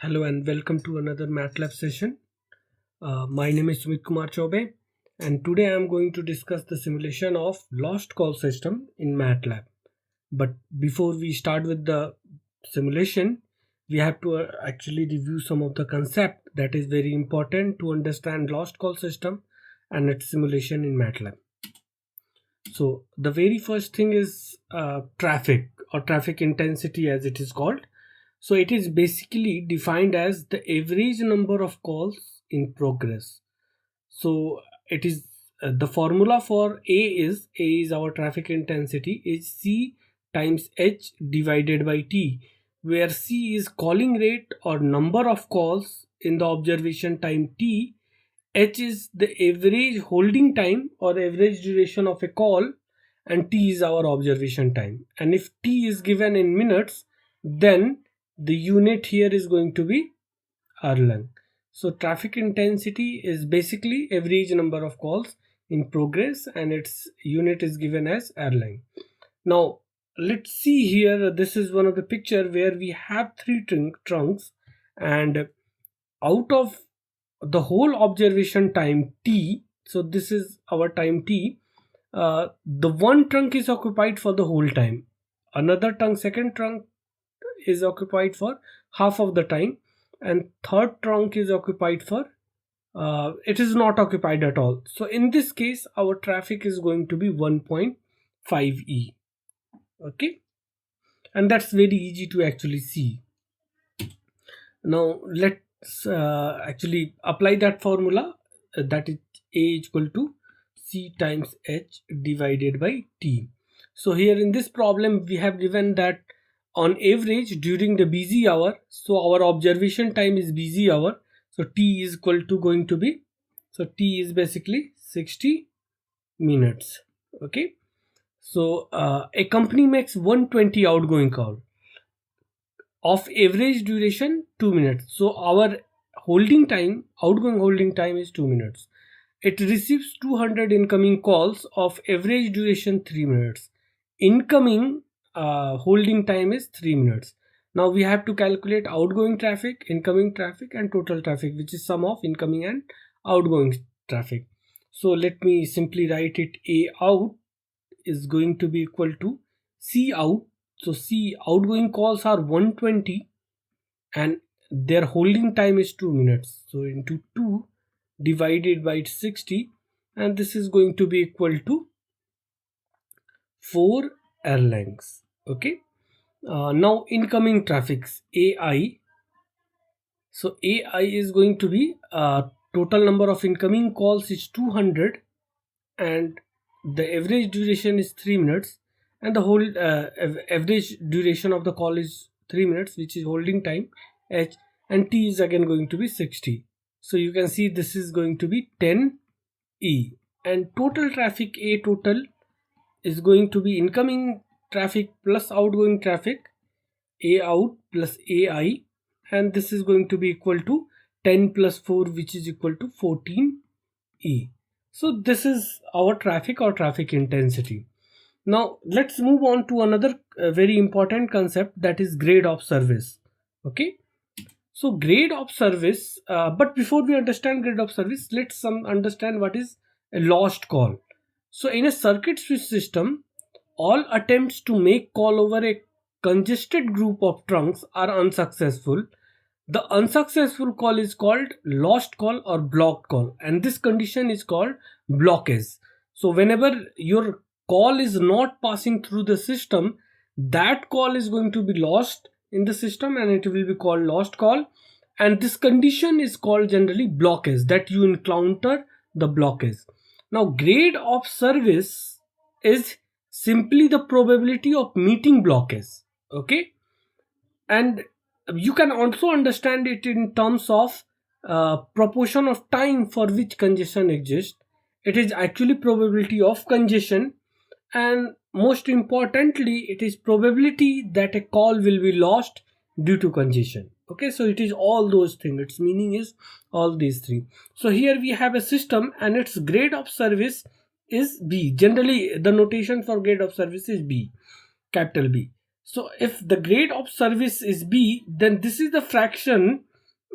Hello and welcome to another MATLAB session. My name is Sumit Kumar Chaube, and today I am going to discuss the simulation of lost call system in MATLAB. But before we start with the simulation, we have to actually review some of the concept that is very important to understand lost call system and its simulation in MATLAB. So the very first thing is traffic or traffic intensity as it is called. So it is basically defined as the average number of calls in progress. So it is the formula for A is our traffic intensity is C times H divided by T, where C is calling rate or number of calls in the observation time T. H is the average holding time or average duration of a call, and T is our observation time. And if T is given in minutes, then the unit here is going to be Erlang. So traffic intensity is basically average number of calls in progress, and its unit is given as Erlang. Now let's see here, this is one of the picture where we have three trunks, and out of the whole observation time T, so this is our time T, the one trunk is occupied for the whole time, another trunk, second trunk is occupied for half of the time, and third trunk is occupied for it is not occupied at all. So in this case our traffic is going to be 1.5 E. Okay, and that's very easy to actually see. Now let's actually apply that formula, that is A equal to C times H divided by T. So here in this problem we have given that on average during the busy hour, so our observation time is busy hour, so T is equal to going to be, so T is basically 60 minutes. Okay, so a company makes 120 outgoing call of average duration 2 minutes, so our holding time, outgoing holding time is 2 minutes. It receives 200 incoming calls of average duration 3 minutes. Incoming holding time is 3 minutes. Now we have to calculate outgoing traffic, incoming traffic, and total traffic, which is sum of incoming and outgoing traffic. So let me simply write it. A out is going to be equal to C out. So C outgoing calls are 120 and their holding time is 2 minutes. So into 2 divided by 60, and this is going to be equal to 4 Erlangs. Okay, now incoming traffics AI. So AI is going to be total number of incoming calls is 200, and the average duration is 3 minutes, and the whole average duration of the call is 3 minutes, which is holding time H, and T is again going to be 60. So you can see this is going to be 10 E, and total traffic A total is going to be incoming traffic plus outgoing traffic A out plus AI, and this is going to be equal to 10 plus 4, which is equal to 14 E. So this is our traffic or traffic intensity. Now let's move on to another very important concept, that is grade of service. Okay, so grade of service, but before we understand grade of service, let's understand what is a lost call. So in a circuit switch system, all attempts to make call over a congested group of trunks are unsuccessful. The unsuccessful call is called lost call or blocked call, and this condition is called blockage. So whenever your call is not passing through the system, that call is going to be lost in the system and it will be called lost call, and this condition is called generally blockage, that you encounter the blockage. Now grade of service is simply the probability of meeting blockage. Okay, and you can also understand it in terms of proportion of time for which congestion exists. It is actually probability of congestion, and most importantly it is probability that a call will be lost due to congestion. Okay, so it is all those things, its meaning is all these three. So here we have a system and its grade of service is B. Generally the notation for grade of service is B, capital B. So if the grade of service is B, then this is the fraction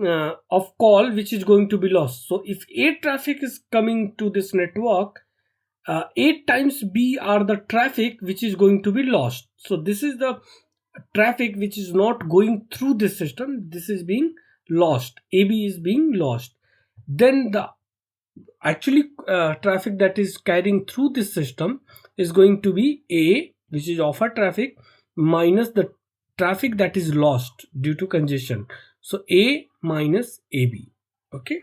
of call which is going to be lost. So if A traffic is coming to this network, 8 times B are the traffic which is going to be lost. So this is the traffic which is not going through this system. This is being lost. AB is being lost. Then the actually traffic that is carrying through this system is going to be A, which is offer traffic, minus the traffic that is lost due to congestion. So A minus AB. Okay.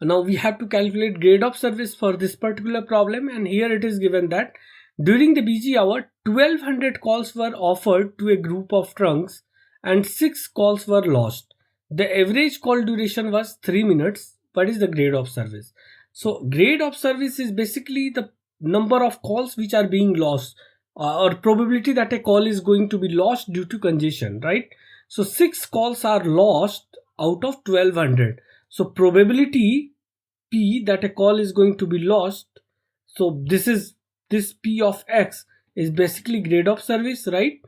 Now we have to calculate grade of service for this particular problem, and here it is given that during the busy hour 1200 calls were offered to a group of trunks and 6 calls were lost. The average call duration was 3 minutes. What is the grade of service? So grade of service is basically the number of calls which are being lost, or probability that a call is going to be lost due to congestion, right? So 6 calls are lost out of 1200. So probability P that a call is going to be lost, so this P of X is basically grade of service, right?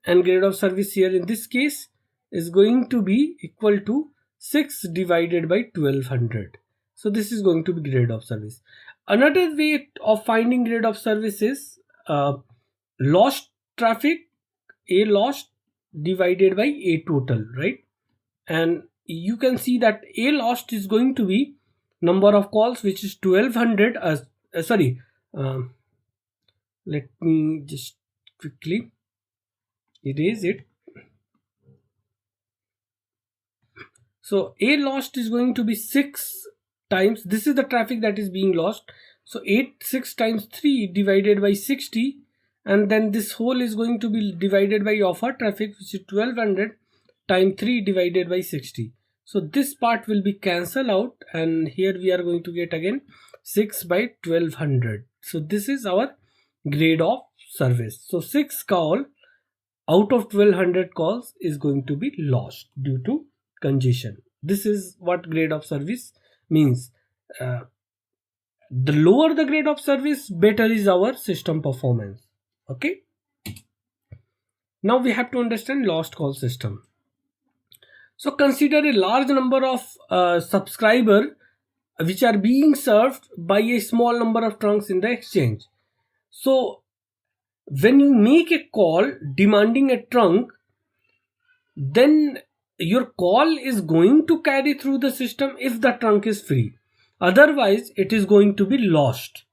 And grade of service here in this case is going to be equal to 6 divided by 1200. So this is going to be grade of service. Another way of finding grade of service is lost traffic, A lost divided by A total, right? And you can see that A lost is going to be number of calls, which is 1200. Let me just quickly erase it. So A lost is going to be 6 times, this is the traffic that is being lost, so 6 times 3 divided by 60, and then this whole is going to be divided by offer traffic, which is 1200 times 3 divided by 60. So this part will be cancelled out, and here we are going to get again 6 by 1200. So this is our grade of service. So 6 call out of 1200 calls is going to be lost due to congestion. This is what grade of service means. The lower the grade of service, better is our system performance. Okay. Now we have to understand lost call system. So consider a large number of subscribers which are being served by a small number of trunks in the exchange. So when you make a call demanding a trunk, then your call is going to carry through the system if the trunk is free. Otherwise, it is going to be lost.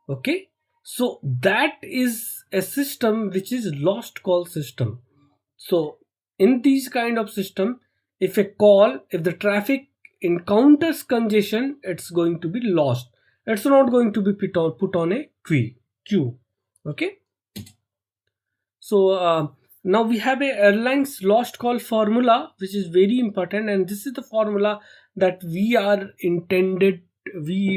Okay. So that is a system which is lost call system. So in these kind of system, if the traffic encounters congestion, it's going to be lost. It's not going to be put on a queue. Okay. So now we have a airline's lost call formula, which is very important, and this is the formula that we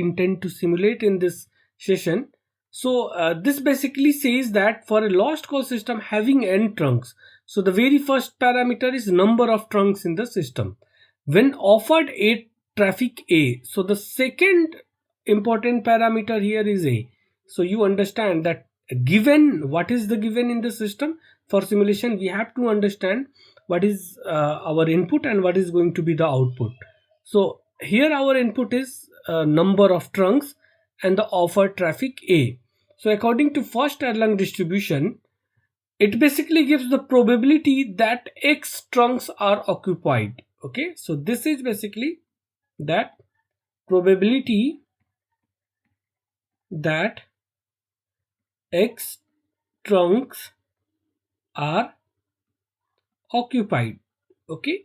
intend to simulate in this session. So this basically says that for a lost call system having n trunks, so the very first parameter is number of trunks in the system. When offered a traffic A, so the second important parameter here is A. So you understand that given, what is the given in the system? For simulation, we have to understand what is our input and what is going to be the output. So here our input is number of trunks and the offered traffic A. So according to first Erlang distribution, it basically gives the probability that X trunks are occupied. Okay, so this is basically that probability that X trunks are occupied. Okay,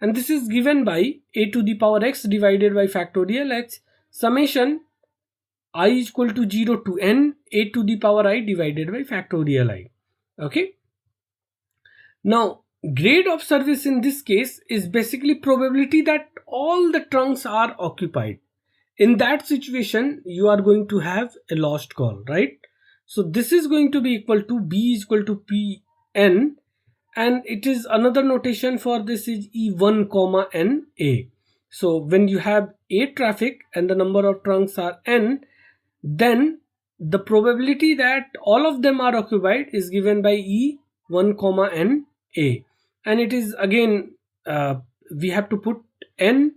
and this is given by a to the power x divided by factorial x summation I is equal to 0 to n a to the power I divided by factorial I. Okay, now grade of service in this case is basically probability that all the trunks are occupied. In that situation, you are going to have a lost call, right? So this is going to be equal to B is equal to Pn, and it is another notation for this is E1 comma N A. So when you have A traffic and the number of trunks are N, then the probability that all of them are occupied is given by E1 comma N A. and it is again we have to put n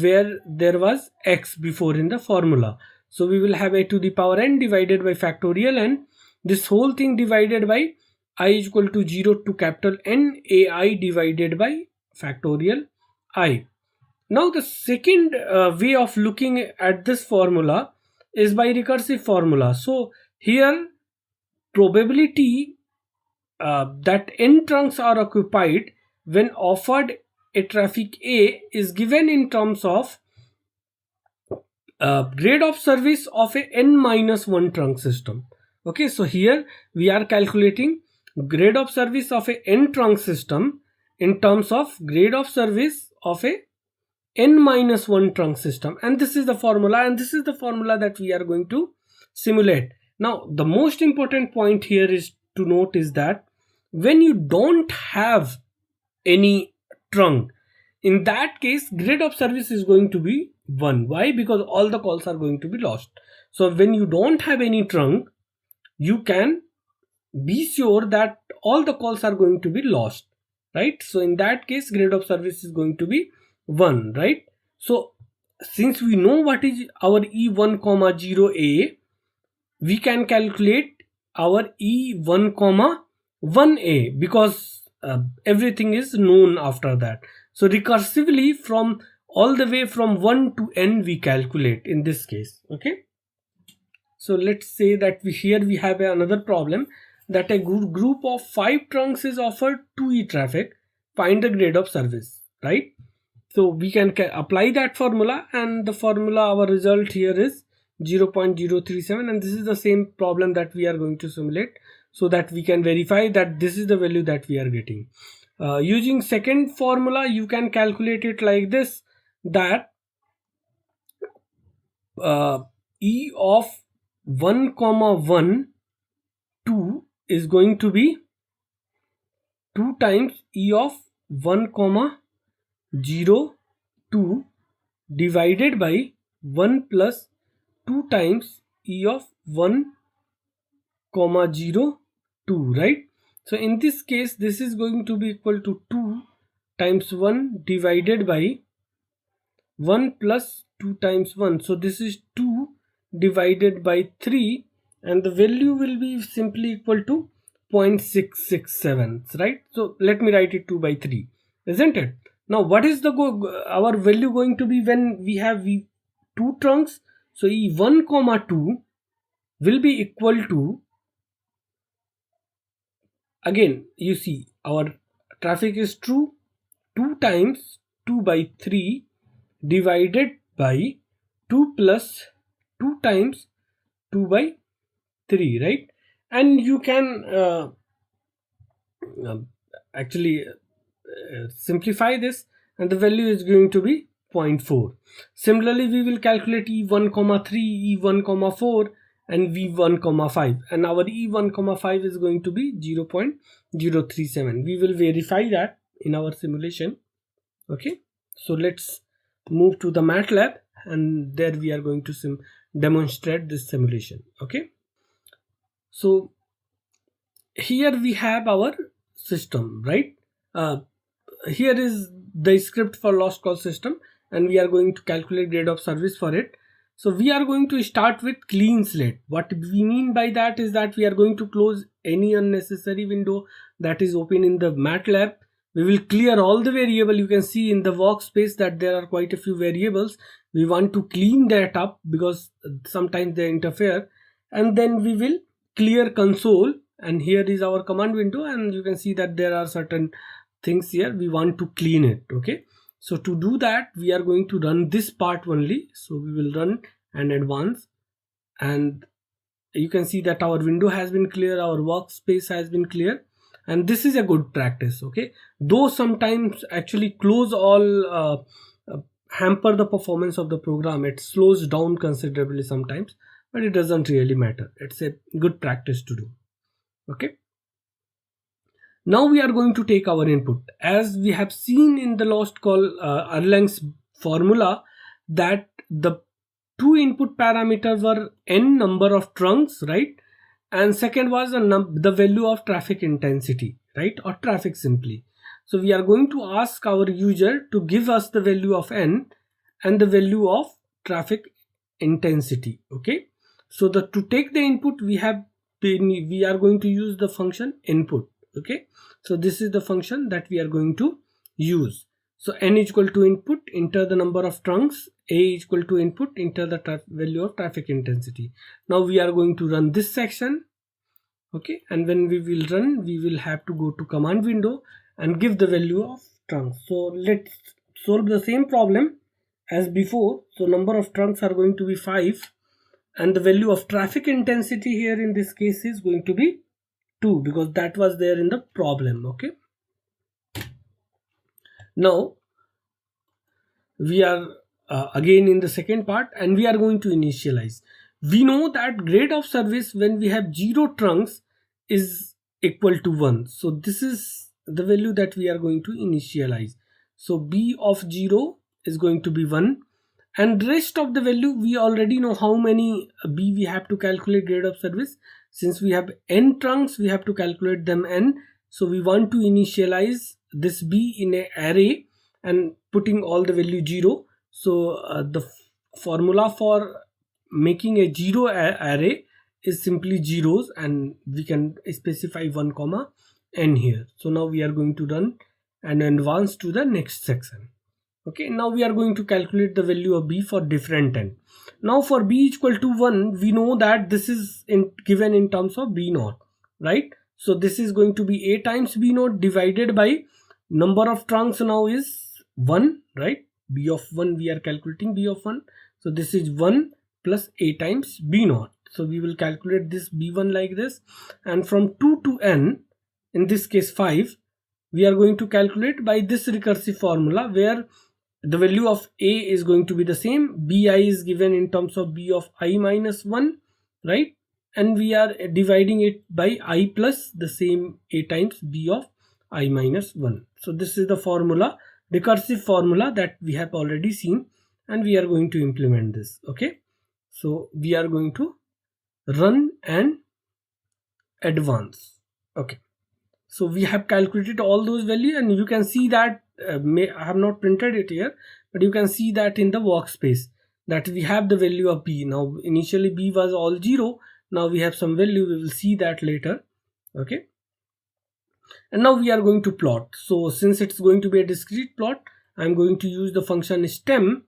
where there was x before in the formula. So we will have a to the power n divided by factorial n, this whole thing divided by I is equal to 0 to capital N ai divided by factorial I. Now the second way of looking at this formula is by recursive formula. So here probability that n trunks are occupied when offered a traffic A is given in terms of grade of service of a n-1 trunk system. Okay, so here we are calculating grade of service of a n trunk system in terms of grade of service of a n-1 trunk system, and this is the formula, and this is the formula that we are going to simulate. Now the most important point here is to note is that when you don't have any trunk, in that case grade of service is going to be 1. Why? Because all the calls are going to be lost. So when you don't have any trunk, you can be sure that all the calls are going to be lost, right? So in that case grade of service is going to be 1, right? So since we know what is our E1, 0A, we can calculate our E1, 1A because everything is known after that. So recursively from all the way from 1 to n we calculate in this case. Okay, so let's say that here we have another problem that a group of 5 trunks is offered 2e traffic. Find the grade of service, right? So we can apply that formula, and the formula, our result here is 0.037, and this is the same problem that we are going to simulate so that we can verify that this is the value that we are getting. Using second formula, you can calculate it like this, that E of 1, 1, 2 is going to be 2 times E of 1, 0, 2 divided by 1 plus 2 times E of 1, 0, 2, right? So in this case this is going to be equal to 2 times 1 divided by 1 plus 2 times 1. So this is 2 divided by 3, and the value will be simply equal to 0.667, right? So let me write it 2 by 3, isn't it? Now what is the our value going to be when we have 2 trunks? So E1, 2 will be equal to, again you see our traffic is true, 2 times 2 by 3 divided by 2 plus 2 times 2 by 3, right? And you can actually simplify this, and the value is going to be 0.4. Similarly, we will calculate E1, 3, E1, 4 and V1, 5, and our E1, 5 is going to be 0.037. We will verify that in our simulation. Okay, so let's move to the MATLAB, and there we are going to demonstrate this simulation. Okay, so here we have our system, right? Here is the script for lost call system, and we are going to calculate grade of service for it. So we are going to start with clean slate. What we mean by that is that we are going to close any unnecessary window that is open in the MATLAB. We will clear all the variable. You can see in the workspace that there are quite a few variables. We want to clean that up because sometimes they interfere, and then we will clear console, and here is our command window, and you can see that there are certain things here we want to clean it. Okay, so to do that we are going to run this part only. So we will run and advance, and you can see that our window has been clear, our workspace has been clear, and this is a good practice. Okay, though sometimes actually close all hamper the performance of the program, it slows down considerably sometimes, but it doesn't really matter. It's a good practice to do. Okay, now we are going to take our input. As we have seen in the lost call Erlang's formula, that the 2 input parameters were n number of trunks, right? And second was the value of traffic intensity, right? Or traffic simply. So we are going to ask our user to give us the value of n and the value of traffic intensity. Okay, so to take the input we are going to use the function input. Okay, so this is the function that we are going to use. So n is equal to input, enter the number of trunks, a is equal to input, enter the value of traffic intensity. Now we are going to run this section. Okay, and when we will run, we will have to go to command window and give the value of trunks. So let's solve the same problem as before. So number of trunks are going to be 5 and the value of traffic intensity here in this case is going to be 2 because that was there in the problem. Okay, now we are again in the second part and we are going to initialize. We know that grade of service when we have 0 trunks is equal to 1. So this is the value that we are going to initialize. So b of 0 is going to be 1 and rest of the value we already know how many b we have to calculate grade of service. Since we have n trunks, we have to calculate them n. So we want to initialize this b in an array and putting all the value 0. So the formula for making a 0 array is simply zeros and we can specify 1 comma n here. So now we are going to run and advance to the next section. Okay, now we are going to calculate the value of b for different n. Now for b equal to 1, we know that this is given in terms of b naught, right? So this is going to be a times b naught divided by number of trunks now is 1, right? B of 1, we are calculating b of 1. So this is 1 plus a times b naught. So we will calculate this b1 like this, and from 2 to n, in this case 5, we are going to calculate by this recursive formula where the value of a is going to be the same. Bi is given in terms of b of I minus 1, right? And we are dividing it by I plus the same a times b of I minus 1. So this is the formula, recursive formula that we have already seen, and we are going to implement this. Okay, so we are going to run and advance. Okay, so we have calculated all those values and you can see that I have not printed it here, but you can see that in the workspace that we have the value of b. Now initially b was all 0, now we have some value, we will see that later. Okay, and now we are going to plot. So since it's going to be a discrete plot, I'm going to use the function stem.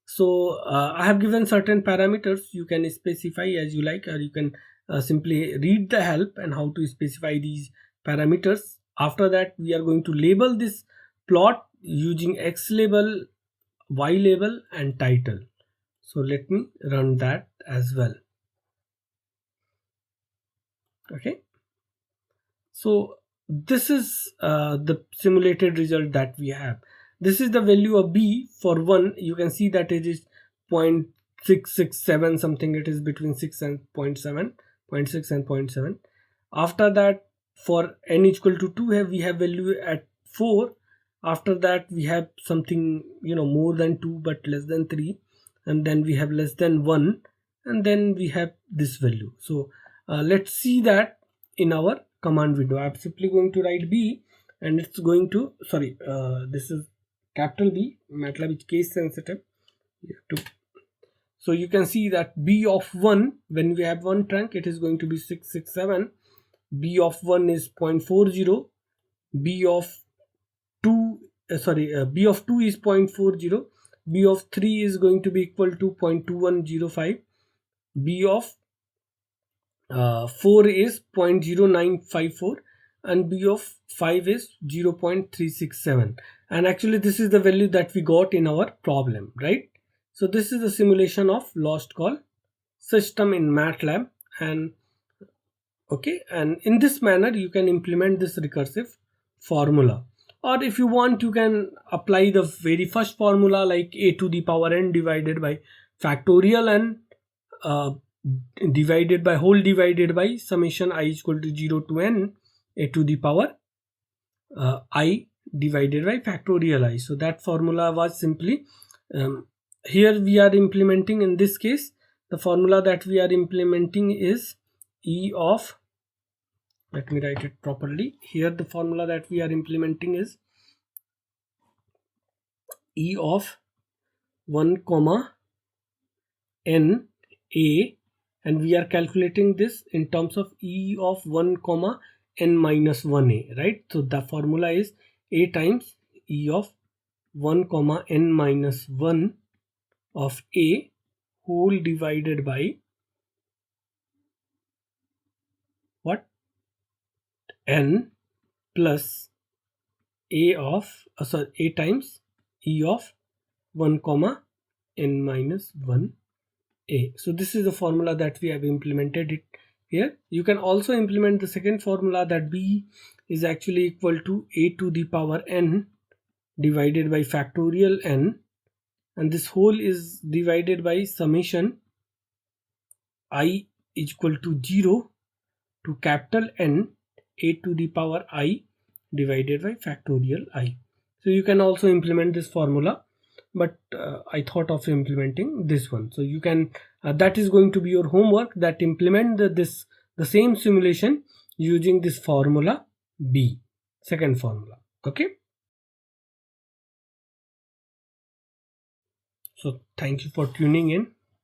So I have given certain parameters, you can specify as you like, or you can simply read the help and how to specify these parameters. After that we are going to label this plot using x label, y label and title. So let me run that as well. Okay, so this is the simulated result that we have. This is the value of b for 1. You can see that it is 0.667 something, it is between 6 and 0.7, 0.6 and 0.7. After that for n equal to 2 we have value at 4. After that we have something, you know, more than 2 but less than 3, and then we have less than 1, and then we have this value. So let's see that in our command window. I'm simply going to write b and it's going to, sorry, this is capital B, MATLAB is case sensitive. So you can see that b of 1, when we have one trunk, it is going to be 667. b of 1 is 0.40. b of 2 b of 2 is 0.40. b of 3 is going to be equal to 0.2105. b of 4 is 0.0954 and b of 5 is 0.367, and actually this is the value that we got in our problem, right? So this is the simulation of lost call system in MATLAB. And okay, and in this manner you can implement this recursive formula, or if you want you can apply the very first formula like a to the power n divided by factorial n divided by whole divided by summation I equal to 0 to n a to the power I divided by factorial I. So that formula was simply here we are implementing, in this case the formula that we are implementing is e of, let me write it properly here, the formula that we are implementing is e of 1 comma n a, and we are calculating this in terms of e of 1 comma n minus 1a, right? So the formula is a times e of 1 comma n minus 1 of a whole divided by what, n plus a of a times e of 1 comma n minus 1 a. So this is the formula that we have implemented it here. You can also implement the second formula, that b is actually equal to a to the power n divided by factorial n, and this whole is divided by summation I is equal to 0 to capital N a to the power I divided by factorial I. So you can also implement this formula, but I thought of implementing this one. So you can that is going to be your homework, that implement the same simulation using this formula B, second formula. Okay. So thank you for tuning in.